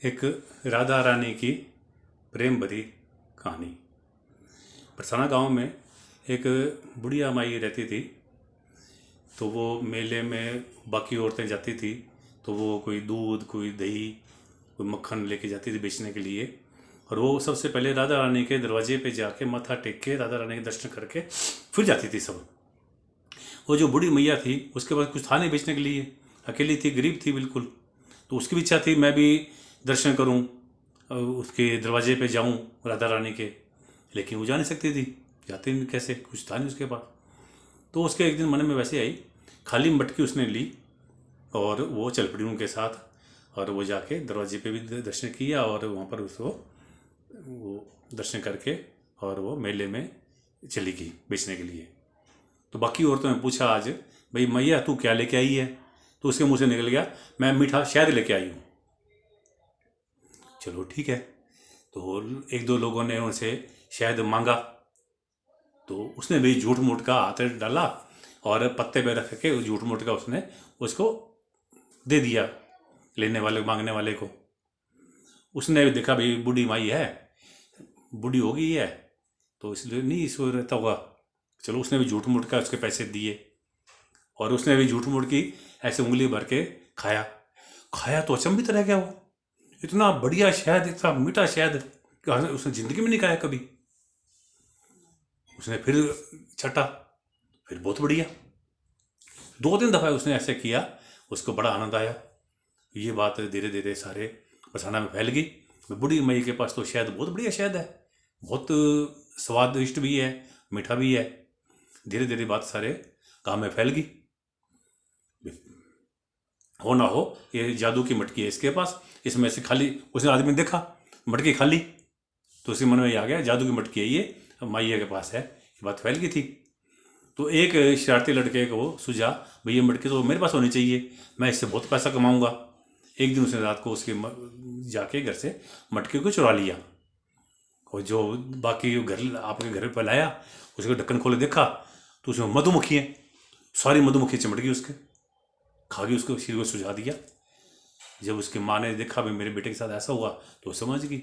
एक राधा रानी की प्रेम भरी कहानी। बरसाना गांव में एक बुढ़िया माई रहती थी। तो वो मेले में बाकी औरतें जाती थी तो वो कोई दूध, कोई दही, कोई मक्खन लेके जाती थी बेचने के लिए। और वो सबसे पहले राधा रानी के दरवाजे पे जाके माथा टेक के राधा रानी के दर्शन करके फिर जाती थी सब। वो जो बूढ़ी मैया थी उसके पास कुछ था नहीं बेचने के लिए, अकेली थी, गरीब थी बिल्कुल। तो उसकी भी इच्छा थी मैं भी दर्शन करूं, उसके दरवाजे पे जाऊं राधा रानी के, लेकिन वो जा नहीं सकती थी, जाती नहीं कैसे, कुछ था नहीं उसके पास। तो उसके एक दिन मन में वैसे आई, खाली मटकी उसने ली और वो चल पड़ी उनके साथ। और वो जाके दरवाजे पे भी दर्शन किया और वहाँ पर उसको वो दर्शन करके और वो मेले में चली गई बेचने के लिए। तो बाकी औरतों ने पूछा आज, भाई मैया तू क्या लेके आई है? तो उसके मुंह से निकल गया, मैं मीठा शहद लेके आई हूँ। चलो ठीक है। तो एक दो लोगों ने उनसे शहद मांगा तो उसने भी झूठ मूठ का हाथ डाला और पत्ते पे रख के झूठ मूठ का उसने उसको दे दिया लेने वाले, मांगने वाले को। उसने भी देखा भाई बूढ़ी माई है, बूढ़ी हो गई है, तो इसलिए नहीं इसको रहता होगा। चलो उसने भी झूठ मूठ का उसके पैसे दिए और उसने भी झूठ मूठ की ऐसे उंगली भर के खाया। खाया तो अचंभित रह गया वो, इतना बढ़िया शहद, इतना मीठा शहद उसने जिंदगी में नहीं खाया कभी। उसने फिर छटा, फिर बहुत बढ़िया। दो तीन दफा उसने ऐसे किया, उसको बड़ा आनंद आया। ये बात धीरे धीरे सारे बरसाना में फैल गई। बूढ़ी मई के पास तो शहद बहुत बढ़िया शहद है, बहुत स्वादिष्ट भी है, मीठा भी है। धीरे धीरे बात सारे गांव में फैल गई। हो ना हो ये जादू की मटकी है इसके पास, इसमें से खाली उसने आदमी देखा मटकी खाली, तो उसके मन में ये आ गया जादू की मटकी है ये, माइया के पास है। ये बात फैल गई थी। तो एक शरारती लड़के को सूझा, भाई ये मटकी तो मेरे पास होनी चाहिए, मैं इससे बहुत पैसा कमाऊंगा। एक दिन उसने रात को उसके जाके घर से मटकी को चुरा लिया और जो बाकी घर आपके घर पर लाया, उसके ढक्कन खोले देखा तो उसमें मधुमक्खी है, सारी मधुमक्खी चिमट गई उसके, खा गई, उसको शरीर को सुझा दिया। जब उसकी माँ ने देखा भाई मेरे बेटे के साथ ऐसा हुआ तो समझ गई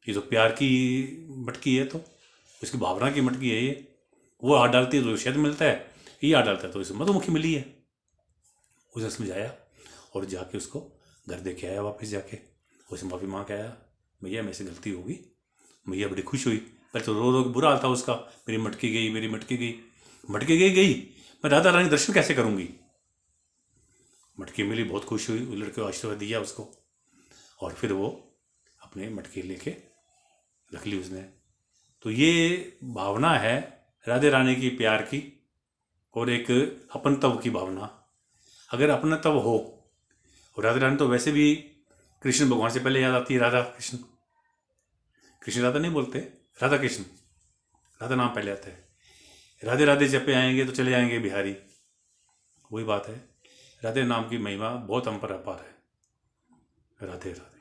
ये तो प्यार की मटकी है, तो उसकी भावना की मटकी है ये। वो हाथ डालती है तो शहद मिलता है, ये हाथ डालता है तो इसे मधुमक्खी मिली है। उसे समझाया और जाके उसको घर दे के आया वापस जाके। उसे माफ़ी मांग के आया, भैया मेरे से गलती होगी। भैया बड़ी खुश हुई। पहले तो रो रो के बुरा हाल था उसका, मेरी मटकी गई, मेरी मटकी गई, मटकी गई, मैं राधा रानी दर्शन कैसे करूँगी। मटकी मिली, बहुत खुश हुई, उस लड़के को आशीर्वाद दिया उसको और फिर वो अपने मटकी लेके रख ली उसने। तो ये भावना है राधे रानी की प्यार की और एक अपनत्व की भावना। अगर अपनत्व हो, और राधे रानी तो वैसे भी कृष्ण भगवान से पहले याद आती है, राधा कृष्ण, कृष्ण राधा नहीं बोलते, राधा कृष्ण, राधा नाम पहले आता है। राधे राधे जपे आएंगे तो चले जाएंगे बिहारी, वही बात है। राधे नाम की महिमा बहुत अम्पर अपार है। राधे राधे।